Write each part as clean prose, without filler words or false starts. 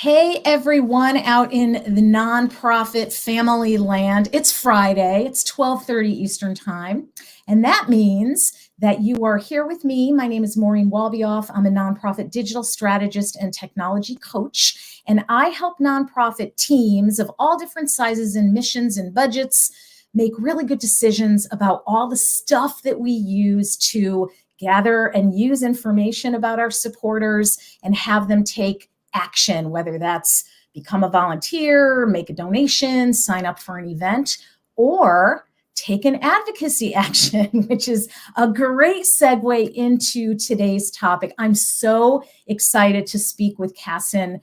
Hey everyone out in the nonprofit family land. It's Friday. It's 12:30 Eastern Time. And that means that you are here with me. My name is Maureen Walbioff. I'm a nonprofit digital strategist and technology coach. And I help nonprofit teams of all different sizes and missions and budgets make really good decisions about all the stuff that we use to gather and use information about our supporters and have them take action, whether that's become a volunteer, make a donation, sign up for an event, or take an advocacy action, which is a great segue into today's topic. I'm so excited to speak with Cassin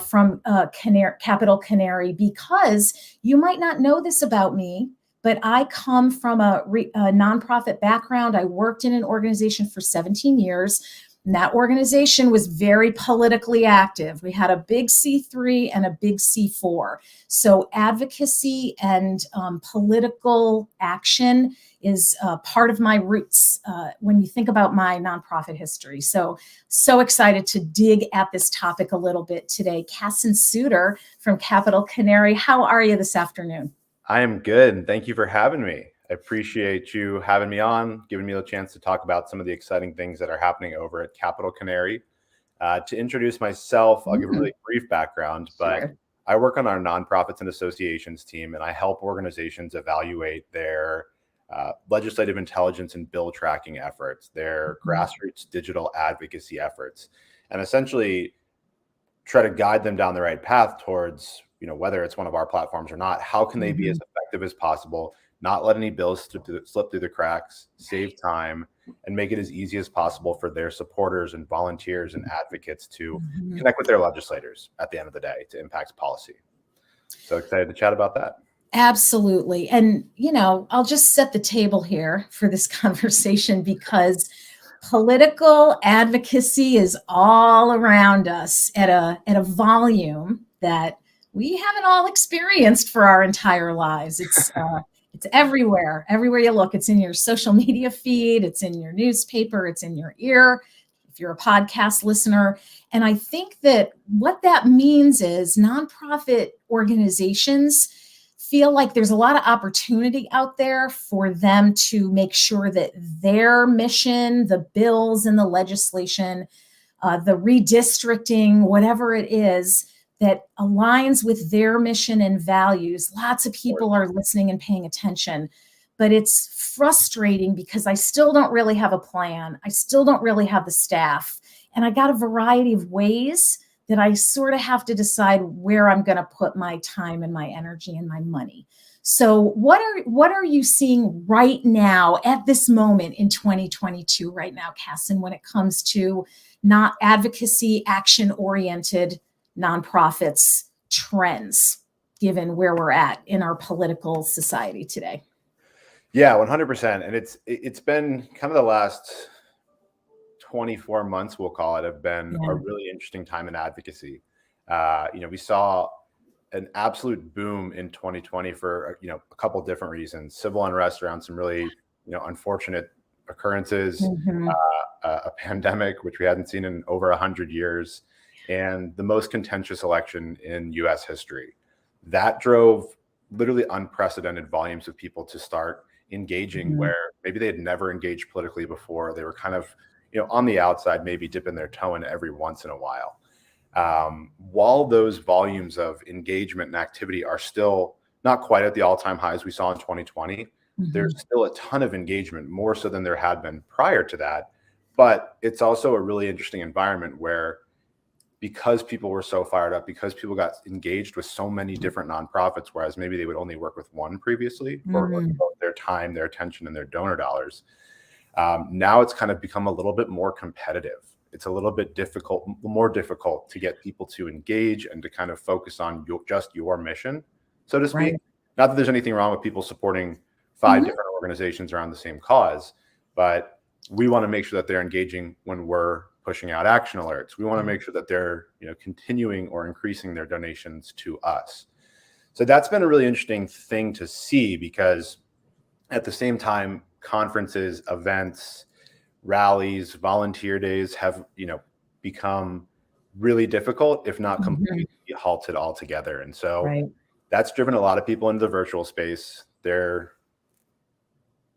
from Capitol Canary, because you might not know this about me, but I come from a nonprofit background. I worked in an organization for 17 years. And that organization was very politically active. We had a big C3 and a big C4. So advocacy and political action is part of my roots when you think about my nonprofit history. So excited to dig at this topic a little bit today. Cassin Sutor from Capitol Canary, how are you this afternoon? I am good, and thank you for having me. I appreciate you having me on, giving me a chance to talk about some of the exciting things that are happening over at Capitol Canary. To introduce myself, I'll give a really brief background, but Sure. I work on our nonprofits and associations team, and I help organizations evaluate their legislative intelligence and bill tracking efforts, their grassroots digital advocacy efforts, and essentially try to guide them down the right path towards, whether it's one of our platforms or not, how can they be as effective as possible, not let any bills slip through the cracks, save time, and make it as easy as possible for their supporters and volunteers and advocates to connect with their legislators at the end of the day to impact policy. So excited to chat about that. Absolutely. And, I'll just set the table here for this conversation, because political advocacy is all around us at a volume that we haven't all experienced for our entire lives. It's everywhere you look. It's in your social media feed, it's in your newspaper, it's in your ear, if you're a podcast listener. And I think that what that means is nonprofit organizations feel like there's a lot of opportunity out there for them to make sure that their mission, the bills and the legislation, the redistricting, whatever it is, that aligns with their mission and values. Lots of people are listening and paying attention, but it's frustrating because I still don't really have a plan. I still don't really have the staff. And I got a variety of ways that I sort of have to decide where I'm going to put my time and my energy and my money. So what are you seeing right now at this moment in 2022 right now, Cassin, when it comes to not advocacy, action-oriented nonprofits trends, given where we're at in our political society today? Yeah, 100%. And it's been kind of the last 24 months, we'll call it, have been a really interesting time in advocacy. We saw an absolute boom in 2020 for a couple of different reasons. Civil unrest around some really unfortunate occurrences, a pandemic which we hadn't seen in over 100 years, and the most contentious election in U.S. history. That drove literally unprecedented volumes of people to start engaging where maybe they had never engaged politically before. They were kind of on the outside, maybe dipping their toe in every once in a while. While those volumes of engagement and activity are still not quite at the all-time highs we saw in 2020, there's still a ton of engagement, more so than there had been prior to that. But it's also a really interesting environment where, because people were so fired up, because people got engaged with so many different nonprofits, whereas maybe they would only work with one previously for both their time, their attention, and their donor dollars. Now it's kind of become a little bit more competitive. It's a little bit more difficult to get people to engage and to kind of focus on just your mission, so to speak. Right. Not that there's anything wrong with people supporting 5 different organizations around the same cause, but we want to make sure that they're engaging when we're pushing out action alerts. We want to make sure that they're continuing or increasing their donations to us. So that's been a really interesting thing to see, because at the same time, conferences, events, rallies, volunteer days have become really difficult, if not completely halted altogether. And so Right. that's driven a lot of people into the virtual space.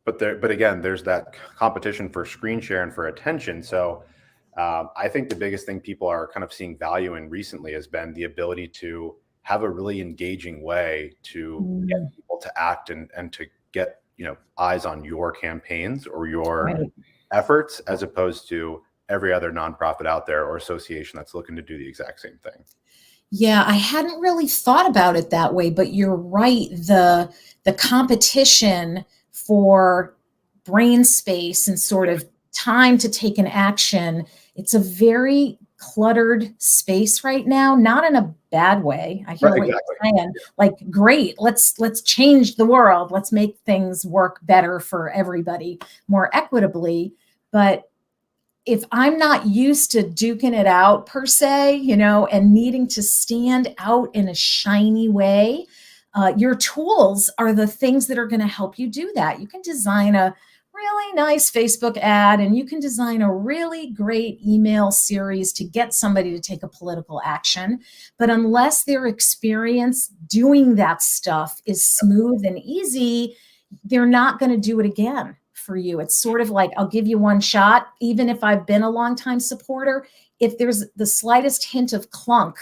But again, there's that competition for screen share and for attention. So I think the biggest thing people are kind of seeing value in recently has been the ability to have a really engaging way to get people to act and to get, eyes on your campaigns or your efforts, as opposed to every other nonprofit out there or association that's looking to do the exact same thing. Yeah, I hadn't really thought about it that way, but you're right. The competition for brain space and sort of time to take an action, it's a very cluttered space right now, not in a bad way. I hear Right, what exactly. you're saying. Like, great, let's change the world. Let's make things work better for everybody, more equitably. But if I'm not used to duking it out per se, and needing to stand out in a shiny way, your tools are the things that are going to help you do that. You can design a really nice Facebook ad and you can design a really great email series to get somebody to take a political action. But unless their experience doing that stuff is smooth and easy, they're not going to do it again for you. It's sort of like, I'll give you one shot, even if I've been a longtime supporter. If there's the slightest hint of clunk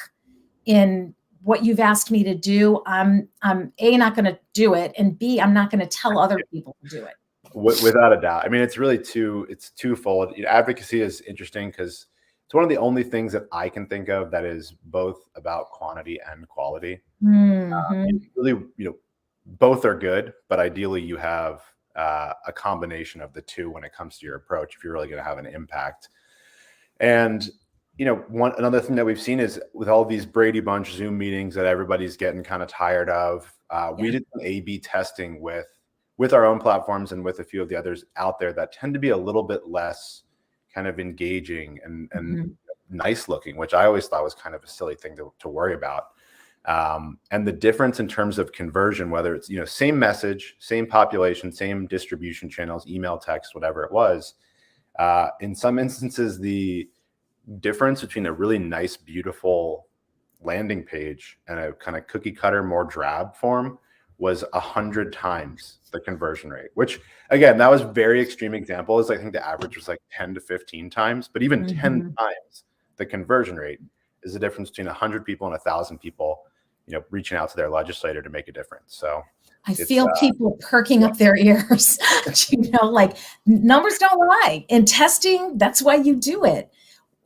in what you've asked me to do, I'm A, not going to do it, and B, I'm not going to tell other people to do it. Without a doubt. I mean, it's twofold. Advocacy is interesting because it's one of the only things that I can think of that is both about quantity and quality. Really, both are good, but ideally you have a combination of the two when it comes to your approach if you're really going to have an impact. And another thing that we've seen is with all these Brady Bunch Zoom meetings that everybody's getting kind of tired of. We did some A/B testing with our own platforms and with a few of the others out there that tend to be a little bit less kind of engaging and nice looking, which I always thought was kind of a silly thing to worry about. And the difference in terms of conversion, whether it's, same message, same population, same distribution channels, email, text, whatever it was, in some instances, the difference between a really nice, beautiful landing page and a kind of cookie cutter, more drab form was 100 times the conversion rate, which again, that was very extreme examples. I think the average was like 10 to 15 times, but even 10 times the conversion rate is the difference between 100 people and 1,000 people, reaching out to their legislator to make a difference. So I feel people perking up their ears, like numbers don't lie. In testing, that's why you do it.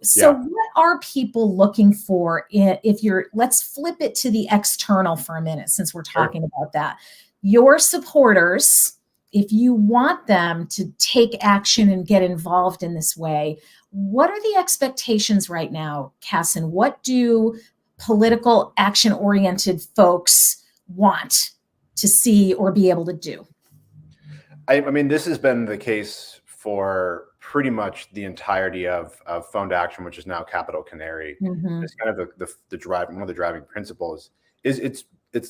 So what are people looking for let's flip it to the external for a minute, since we're talking about that. Your supporters, if you want them to take action and get involved in this way, what are the expectations right now, Cassin? What do political action-oriented folks want to see or be able to do? I mean, this has been the case for pretty much the entirety of Phone to Action, which is now Capitol Canary. It's kind of the driving, one of the driving principles is it's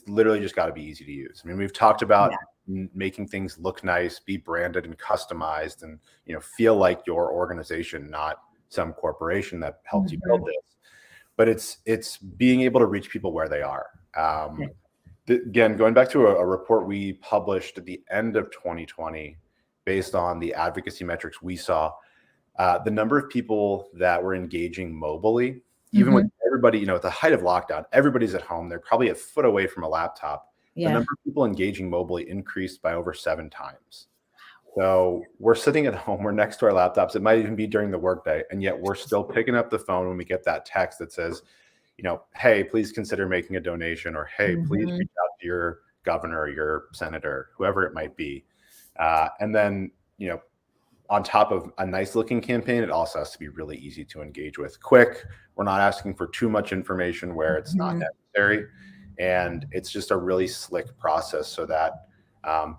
literally just got to be easy to use. I mean, we've talked about making things look nice, be branded and customized, and feel like your organization, not some corporation that helped you build this. But it's being able to reach people where they are. Again, going back to a report we published at the end of 2020, based on the advocacy metrics we saw, the number of people that were engaging mobily, even with everybody, at the height of lockdown, everybody's at home. They're probably a foot away from a laptop. The number of people engaging mobily increased by over 7 times. So we're sitting at home, we're next to our laptops. It might even be during the workday, and yet we're still picking up the phone when we get that text that says, hey, please consider making a donation, or hey, please reach out to your governor, your senator, whoever it might be. And then, on top of a nice looking campaign, it also has to be really easy to engage with. Quick. We're not asking for too much information where it's not necessary. And it's just a really slick process so that,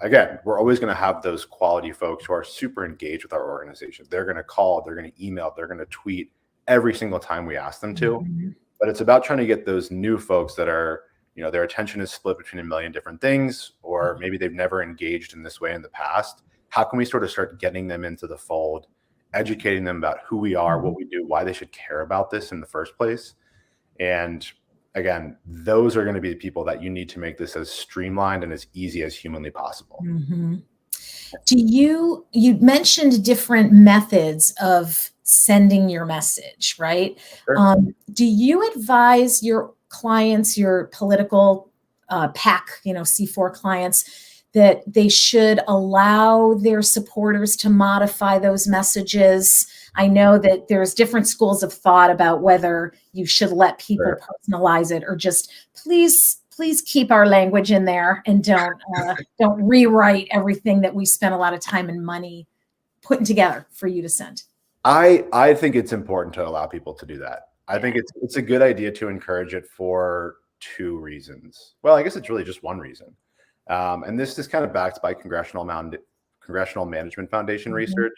again, we're always going to have those quality folks who are super engaged with our organization. They're going to call, they're going to email, they're going to tweet every single time we ask them to. But it's about trying to get those new folks that are, their attention is split between a million different things, or maybe they've never engaged in this way in the past. How can we sort of start getting them into the fold, educating them about who we are, what we do, why they should care about this in the first place? And again, those are going to be the people that you need to make this as streamlined and as easy as humanly possible. Mm-hmm. You mentioned different methods of sending your message, right? Sure. Do you advise your clients, your political PAC, C4 clients, that they should allow their supporters to modify those messages? I know that there's different schools of thought about whether you should let people Sure. personalize it or just please keep our language in there and don't rewrite everything that we spent a lot of time and money putting together for you to send. I think it's important to allow people to do that. I think it's a good idea to encourage it for two reasons. Well, I guess it's really just one reason. And this is kind of backed by Congressional Management Foundation research,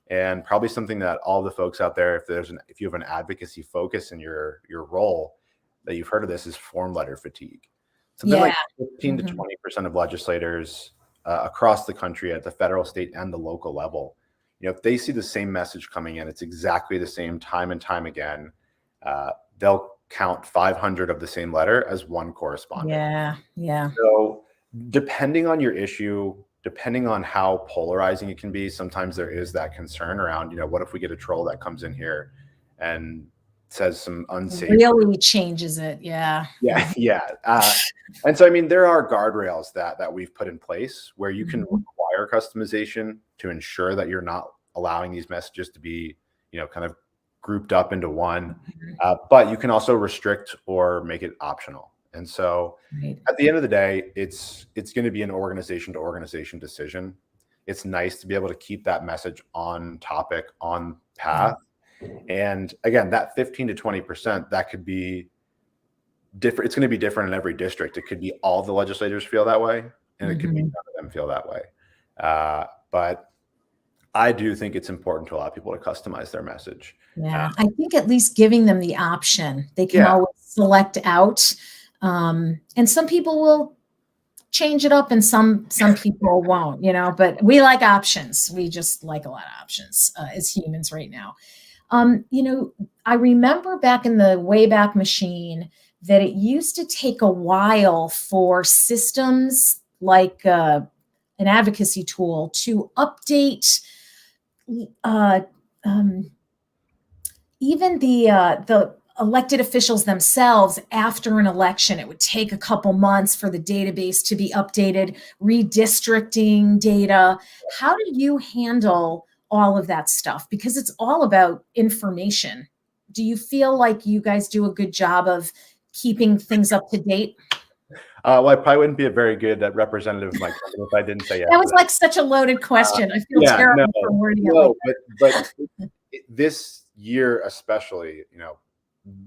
and probably something that all the folks out there, if you have an advocacy focus in your role, that you've heard of this, is form letter fatigue. Something like 15 to 20% of legislators across the country at the federal, state, and the local level, if they see the same message coming in, it's exactly the same time and time again, they'll count 500 of the same letter as one correspondent. Yeah. So depending on your issue, depending on how polarizing it can be, sometimes there is that concern around, what if we get a troll that comes in here and says some unsafe, really changes it. Yeah. And so, I mean, there are guardrails that we've put in place where you can require customization to ensure that you're not allowing these messages to be, kind of grouped up into one, but you can also restrict or make it optional. And so at the end of the day, it's going to be an organization to organization decision. It's nice to be able to keep that message on topic, on path. And again, that 15 to 20%, that could be different. It's going to be different in every district. It could be all the legislators feel that way, and it could be none of them feel that way. But I do think it's important to allow people to customize their message. Yeah, I think at least giving them the option, they can always select out. And some people will change it up and some people won't, but we like options. We just like a lot of options as humans right now. I remember back in the Wayback Machine that it used to take a while for systems like an advocacy tool to update even the elected officials themselves after an election. It would take a couple months for the database to be updated, redistricting data. How do you handle all of that stuff? Because it's all about information. Do you feel like you guys do a good job of keeping things up to date? Well, I probably wouldn't be a very good representative of my company if I didn't say yes. That was like such a loaded question. I feel terrible for wording it like that. But this year especially,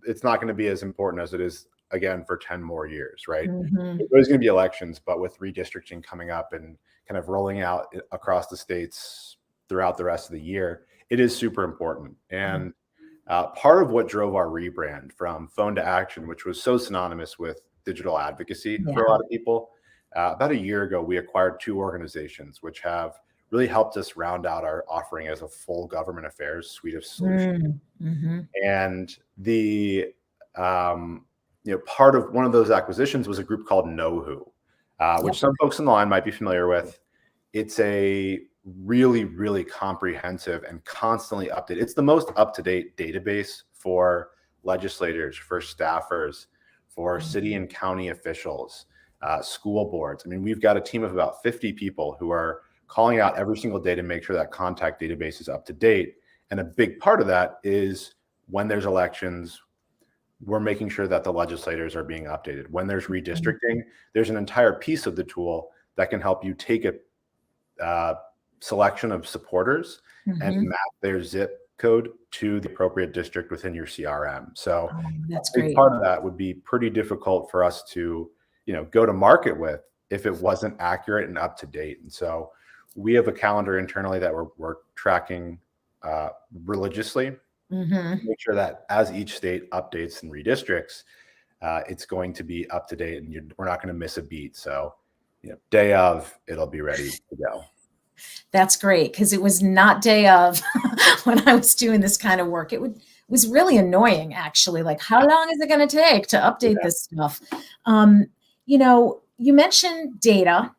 it's not going to be as important as it is, again, for 10 more years, right? There's going to be elections, but with redistricting coming up and kind of rolling out across the states throughout the rest of the year, it is super important. And part of what drove our rebrand from Phone to Action, which was so synonymous with digital advocacy for a lot of people, about a year ago, we acquired two organizations which have really helped us round out our offering as a full government affairs suite of solutions. And the part of one of those acquisitions was a group called Know Who, which some folks on the line might be familiar with. It's a really, really comprehensive and constantly updated. It's the most up-to-date database for legislators, for staffers, for city and county officials, school boards. I mean, we've got a team of about 50 people who are calling out every single day to make sure that contact database is up to date. And a big part of that is when there's elections, we're making sure that the legislators are being updated. When there's redistricting, there's an entire piece of the tool that can help you take a selection of supporters and map their zip code to the appropriate district within your CRM. So that's a big part of that would be pretty difficult for us to, go to market with if it wasn't accurate and up to date. And so we have a calendar internally that we're tracking religiously to make sure that as each state updates and redistricts, it's going to be up to date and we're not going to miss a beat. So, day of, it'll be ready to go. That's great, because it was not day of when I was doing this kind of work. It would was really annoying, actually. Like, how long is it going to take to update this stuff? You know, you mentioned data,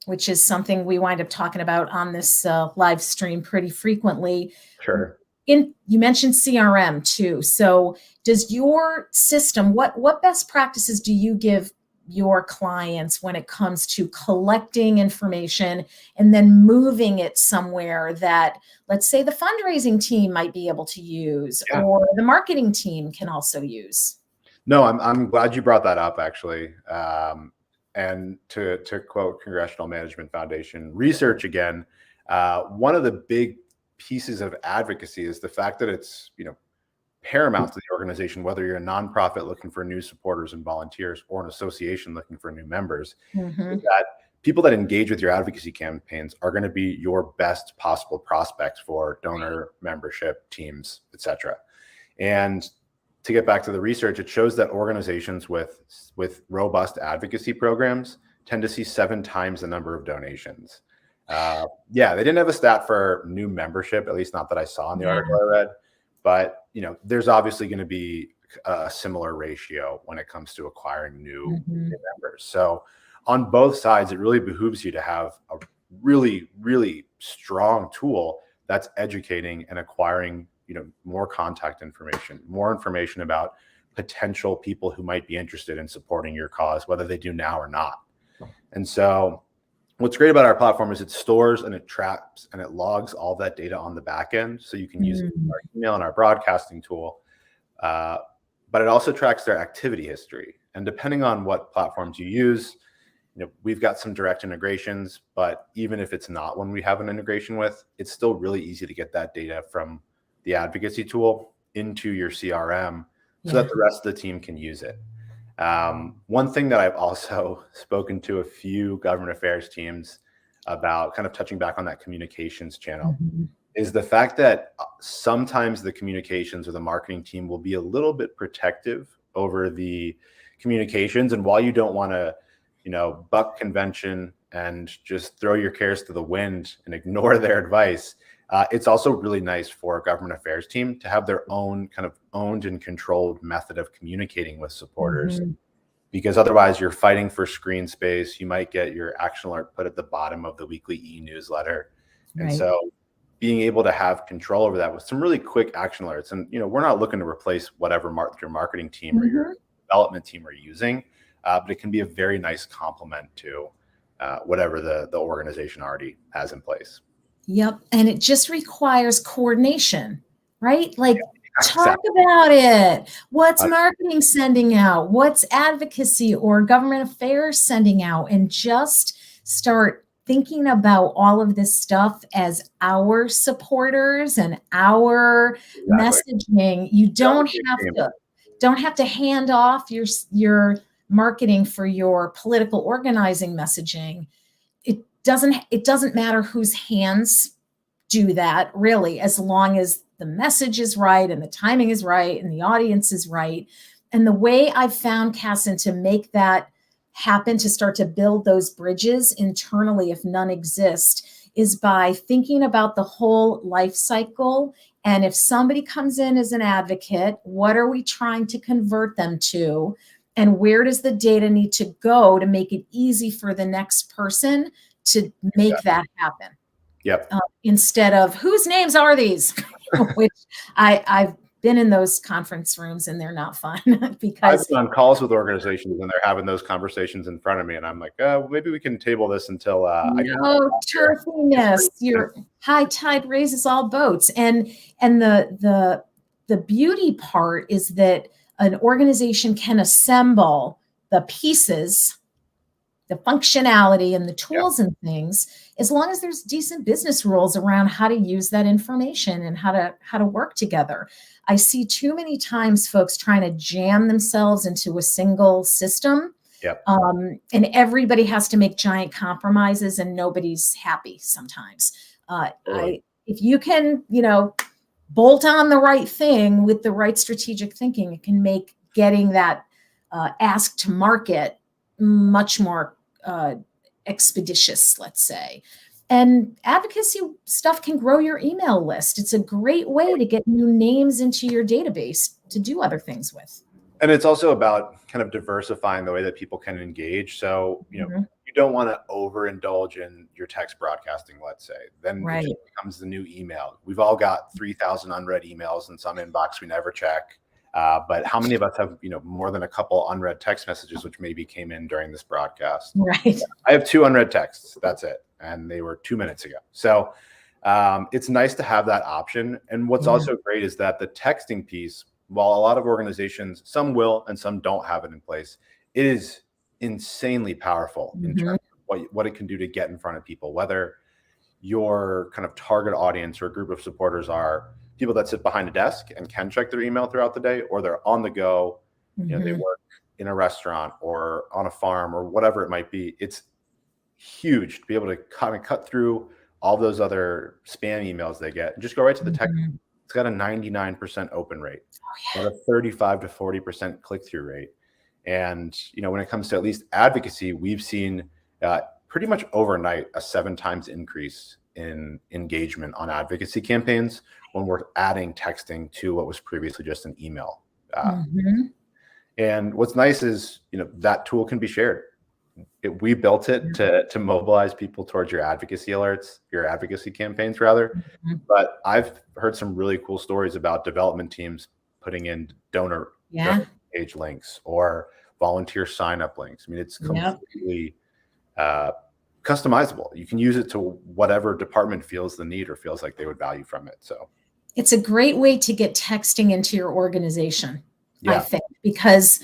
which is something we wind up talking about on this live stream pretty frequently. Sure. You mentioned CRM too. So does your system, what best practices do you give your clients when it comes to collecting information and then moving it somewhere that, let's say, the fundraising team might be able to use, or the marketing team can also use? No, I'm glad you brought that up, actually. And to quote Congressional Management Foundation research again, one of the big pieces of advocacy is the fact that it's, paramount to the organization, whether you're a nonprofit looking for new supporters and volunteers or an association looking for new members, is that people that engage with your advocacy campaigns are going to be your best possible prospects for donor membership teams, etc. And to get back to the research, it shows that organizations with robust advocacy programs tend to see 7 times the number of donations. They didn't have a stat for new membership, at least not that I saw in the article I read. But there's obviously going to be a similar ratio when it comes to acquiring new members. So on both sides, it really behooves you to have a really, really strong tool that's educating and acquiring more contact information, more information about potential people who might be interested in supporting your cause, whether they do now or not. And so what's great about our platform is it stores and it traps and it logs all that data on the back end. So you can use it in our email and our broadcasting tool, but it also tracks their activity history. And depending on what platforms you use, we've got some direct integrations, but even if it's not one we have an integration with, it's still really easy to get that data from the advocacy tool into your CRM so that the rest of the team can use it. One thing that I've also spoken to a few government affairs teams about, kind of touching back on that communications channel, is the fact that sometimes the communications or the marketing team will be a little bit protective over the communications. And while you don't want to, buck convention and just throw your cares to the wind and ignore their advice, it's also really nice for a government affairs team to have their own kind of owned and controlled method of communicating with supporters, because otherwise you're fighting for screen space. You might get your action alert put at the bottom of the weekly e-newsletter. And so being able to have control over that with some really quick action alerts. And, we're not looking to replace whatever your marketing team or your development team are using, but it can be a very nice complement to whatever the organization already has in place. Yep. And it just requires coordination, right? Like, talk about it. What's marketing sending out? What's advocacy or government affairs sending out? And just start thinking about all of this stuff as our supporters and our messaging. You don't have to hand off your marketing for your political organizing messaging. It doesn't matter whose hands do that, really, as long as the message is right and the timing is right and the audience is right. And the way I've found, Cassin, to make that happen, to start to build those bridges internally, if none exist, is by thinking about the whole life cycle. And if somebody comes in as an advocate, what are we trying to convert them to? And where does the data need to go to make it easy for the next person to make that happen? Instead of whose names are these, which I've been in those conference rooms and they're not fun because I've been on calls with organizations and they're having those conversations in front of me, and I'm like, maybe we can table this until turfiness. Your high tide raises all boats, and the beauty part is that an organization can assemble the pieces, the functionality and the tools and things, as long as there's decent business rules around how to use that information and how to work together. I see too many times folks trying to jam themselves into a single system. And everybody has to make giant compromises and nobody's happy sometimes. If you can, bolt on the right thing with the right strategic thinking, it can make getting that ask to market much more expeditious, let's say. And advocacy stuff can grow your email list. It's a great way to get new names into your database to do other things with. And it's also about kind of diversifying the way that people can engage. So, you don't want to overindulge in your text broadcasting, let's say. Then it just becomes the new email. We've all got 3,000 unread emails in some inbox we never check. But how many of us have, more than a couple unread text messages, which maybe came in during this broadcast? Right. I have 2 unread texts. That's it. And they were 2 minutes ago. So it's nice to have that option. And what's also great is that the texting piece, while a lot of organizations, some will and some don't have it in place, it is insanely powerful in terms of what it can do to get in front of people, whether your kind of target audience or group of supporters are people that sit behind a desk and can check their email throughout the day, or they're on the go, they work in a restaurant or on a farm or whatever it might be. It's huge to be able to kind of cut through all those other spam emails they get and just go right to the text. It's got a 99% open rate, got a 35 to 40% click-through rate. And, when it comes to at least advocacy, we've seen pretty much overnight a 7 times increase in engagement on advocacy campaigns when we're adding texting to what was previously just an email. And what's nice is, that tool can be shared. We built it to mobilize people towards your advocacy alerts, your advocacy campaigns rather. But I've heard some really cool stories about development teams putting in donor page links or volunteer sign-up links. I mean, it's completely customizable. You can use it to whatever department feels the need or feels like they would value from it. So it's a great way to get texting into your organization, I think, because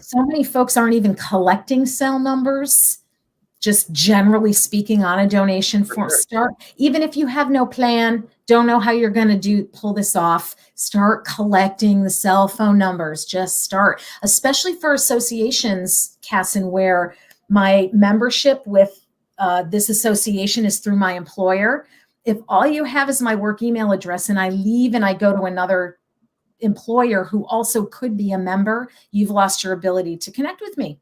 so many folks aren't even collecting cell numbers, just generally speaking on a donation form. Even if you have no plan, don't know how you're going to pull this off, start collecting the cell phone numbers. Just start, especially for associations, Cassin, where my membership with this association is through my employer. If all you have is my work email address and I leave and I go to another employer who also could be a member, you've lost your ability to connect with me.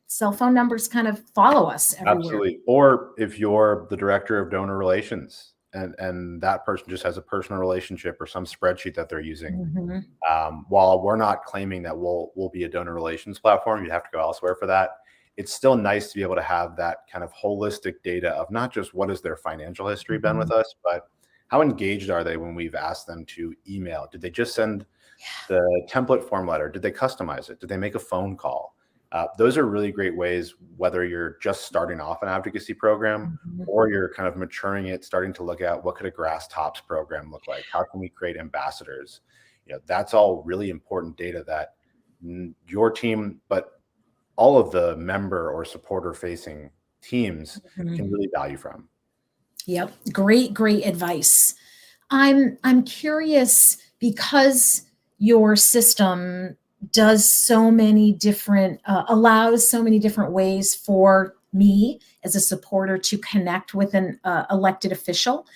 Cell phone numbers kind of follow us everywhere. Absolutely. Or if you're the director of donor relations and that person just has a personal relationship or some spreadsheet that they're using, while we're not claiming that we'll be a donor relations platform, you have to go elsewhere for that. It's still nice to be able to have that kind of holistic data of not just what has their financial history been with us, but how engaged are they when we've asked them to email? Did they just send the template form letter? Did they customize it? Did they make a phone call? Those are really great ways, whether you're just starting off an advocacy program or you're kind of maturing it, starting to look at what could a grass tops program look like? How can we create ambassadors? That's all really important data that your team, but all of the member or supporter facing teams can really value from. Yep. Great advice. I'm curious, because your system does so many different, allows so many different ways for me as a supporter to connect with an elected official.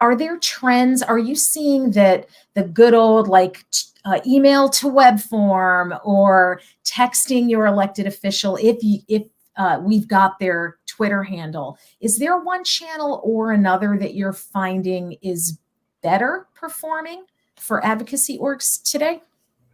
Are there trends? Are you seeing that the good old email to web form or texting your elected official if we've got their Twitter handle, is there one channel or another that you're finding is better performing for advocacy orgs today?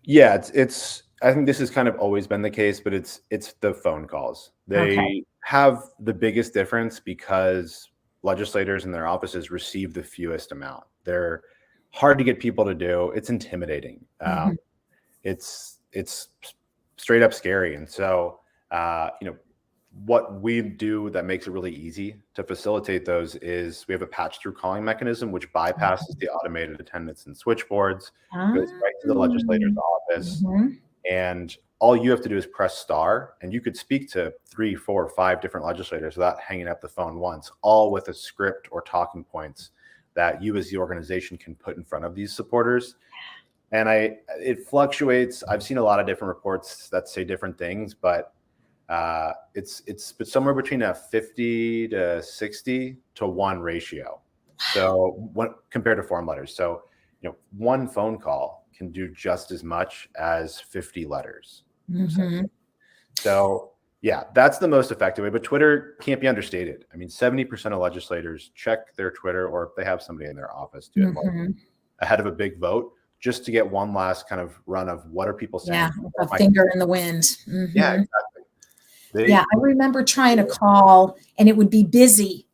Yeah, it's I think this has kind of always been the case, but it's the phone calls. They have the biggest difference because legislators in their offices receive the fewest amount. They're hard to get people to do. It's intimidating. It's straight up scary. And so, what we do that makes it really easy to facilitate those is we have a patch through calling mechanism, which bypasses the automated attendance and switchboards, goes right to the legislator's office. And all you have to do is press star, and you could speak to 3, 4, 5 different legislators without hanging up the phone once, all with a script or talking points that you as the organization can put in front of these supporters. And it fluctuates. I've seen a lot of different reports that say different things, but it's somewhere between a 50 to 60 to 1 ratio. So compared to form letters. So, one phone call can do just as much as 50 letters. So Yeah, that's the most effective way, but Twitter can't be understated. I mean, 70% of legislators check their Twitter, or if they have somebody in their office do it more ahead of a big vote, just to get one last kind of run of what are people saying. Yeah, a finger in the wind. Yeah, exactly. Yeah, I remember trying to call and it would be busy,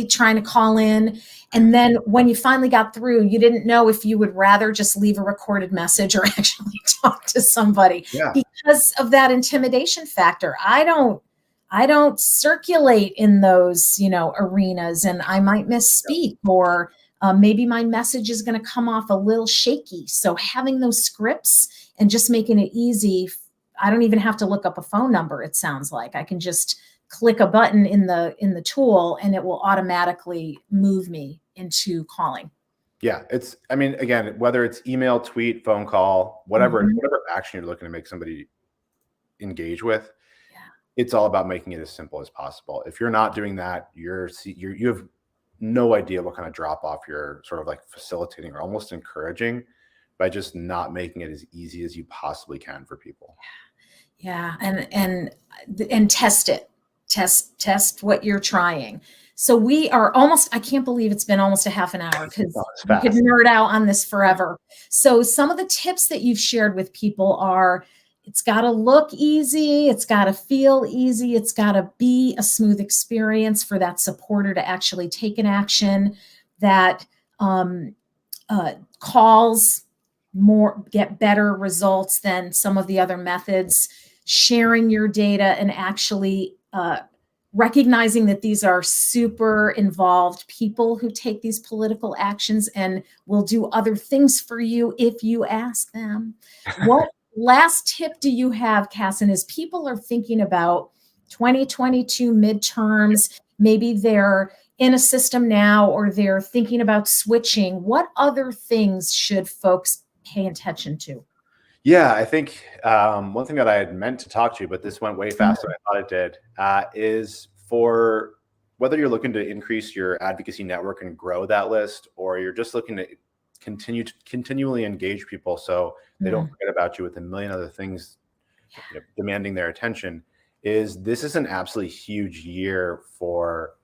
trying to call in. And then when you finally got through, you didn't know if you would rather just leave a recorded message or actually talk to somebody because of that intimidation factor. I don't circulate in those, arenas, and I might misspeak or maybe my message is going to come off a little shaky. So having those scripts and just making it easy, I don't even have to look up a phone number. It sounds like I can just click a button in the tool and it will automatically move me into calling. Yeah, I mean, again, whether it's email, tweet, phone call, whatever action you're looking to make somebody engage with, it's all about making it as simple as possible. If you're not doing that, you have no idea what kind of drop off you're sort of like facilitating or almost encouraging by just not making it as easy as you possibly can for people. Yeah, and test it. Test what you're trying. So we are almost, I can't believe it's been almost a half an hour because we could nerd out on this forever. So some of the tips that you've shared with people are, it's got to look easy. It's got to feel easy. It's got to be a smooth experience for that supporter to actually take an action, that calls get better results than some of the other methods, sharing your data and actually recognizing that these are super involved people who take these political actions and will do other things for you if you ask them. What last tip do you have, Cassin, as people are thinking about 2022 midterms? Maybe they're in a system now or they're thinking about switching. What other things should folks pay attention to? Yeah, I think one thing that I had meant to talk to you, but this went way faster than I thought it did, is for whether you're looking to increase your advocacy network and grow that list, or you're just looking to continually engage people so they don't forget about you with a million other things demanding their attention, this is an absolutely huge year for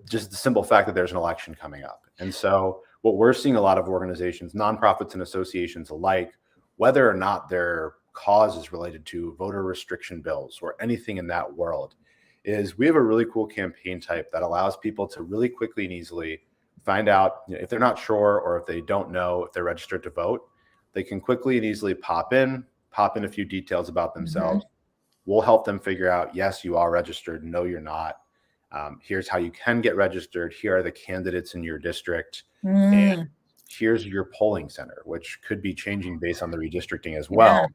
just the simple fact that there's an election coming up. And so what we're seeing a lot of organizations, nonprofits and associations alike, whether or not their cause is related to voter restriction bills or anything in that world, is we have a really cool campaign type that allows people to really quickly and easily find out if they're not sure or if they don't know if they're registered to vote. They can quickly and easily pop in a few details about themselves. We'll help them figure out, yes, you are registered. No, you're not. Here's how you can get registered. Here are the candidates in your district. And here's your polling center, which could be changing based on the redistricting as well.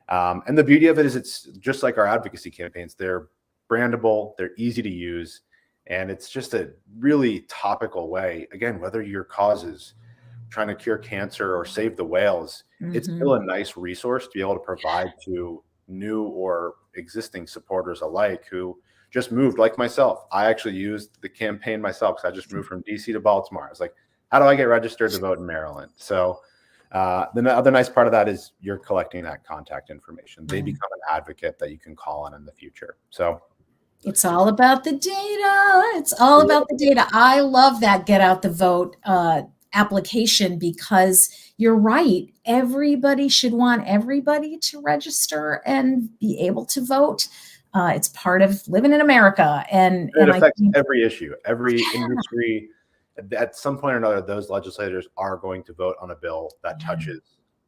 And the beauty of it is it's just like our advocacy campaigns. They're brandable, they're easy to use, and it's just a really topical way. Again, whether your cause is trying to cure cancer or save the whales, it's still a nice resource to be able to provide to new or existing supporters alike who just moved, like myself. I actually used the campaign myself because I just moved from DC to Baltimore. I was like, how do I get registered to vote in Maryland? So the other nice part of that is you're collecting that contact information. They become an advocate that you can call on in the future. So it's all about the data. It's all about the data. I love that Get Out the Vote application because you're right. Everybody should want everybody to register and be able to vote. It's part of living in America. And it affects every issue, every industry. At some point or another, those legislators are going to vote on a bill that touches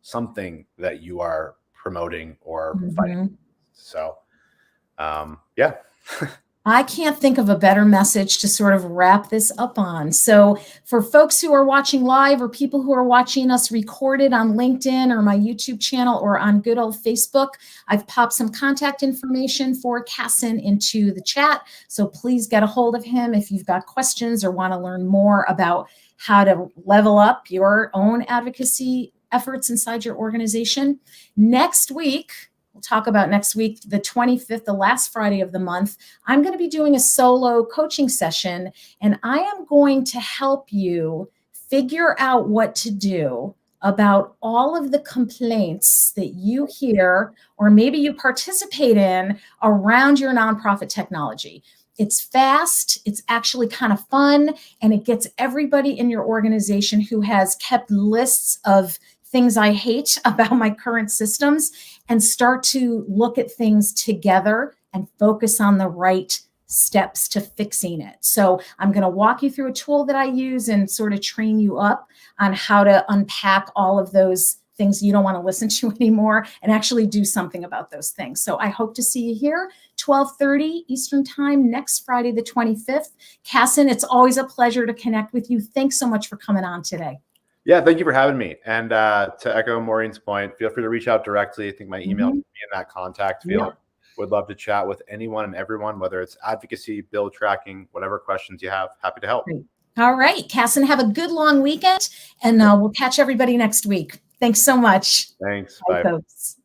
something that you are promoting or fighting. So, yeah. I can't think of a better message to sort of wrap this up on. So for folks who are watching live or people who are watching us recorded on LinkedIn or my YouTube channel or on good old Facebook, I've popped some contact information for Cassin into the chat. So please get a hold of him if you've got questions or want to learn more about how to level up your own advocacy efforts inside your organization. Next week, we'll talk about next week, the 25th, the last Friday of the month, I'm going to be doing a solo coaching session, and I am going to help you figure out what to do about all of the complaints that you hear or maybe you participate in around your nonprofit technology. It's fast, it's actually kind of fun, and it gets everybody in your organization who has kept lists of things I hate about my current systems and start to look at things together and focus on the right steps to fixing it. So I'm going to walk you through a tool that I use and sort of train you up on how to unpack all of those things you don't want to listen to anymore and actually do something about those things. So I hope to see you here 12:30 Eastern Time next Friday, the 25th. Cassin, it's always a pleasure to connect with you. Thanks so much for coming on today. Yeah, thank you for having me. And to echo Maureen's point, feel free to reach out directly. I think my email will be in that contact field. Yeah. Would love to chat with anyone and everyone, whether it's advocacy, bill tracking, whatever questions you have. Happy to help. Great. All right, Cassin, have a good long weekend, and we'll catch everybody next week. Thanks so much. Thanks. Bye, folks.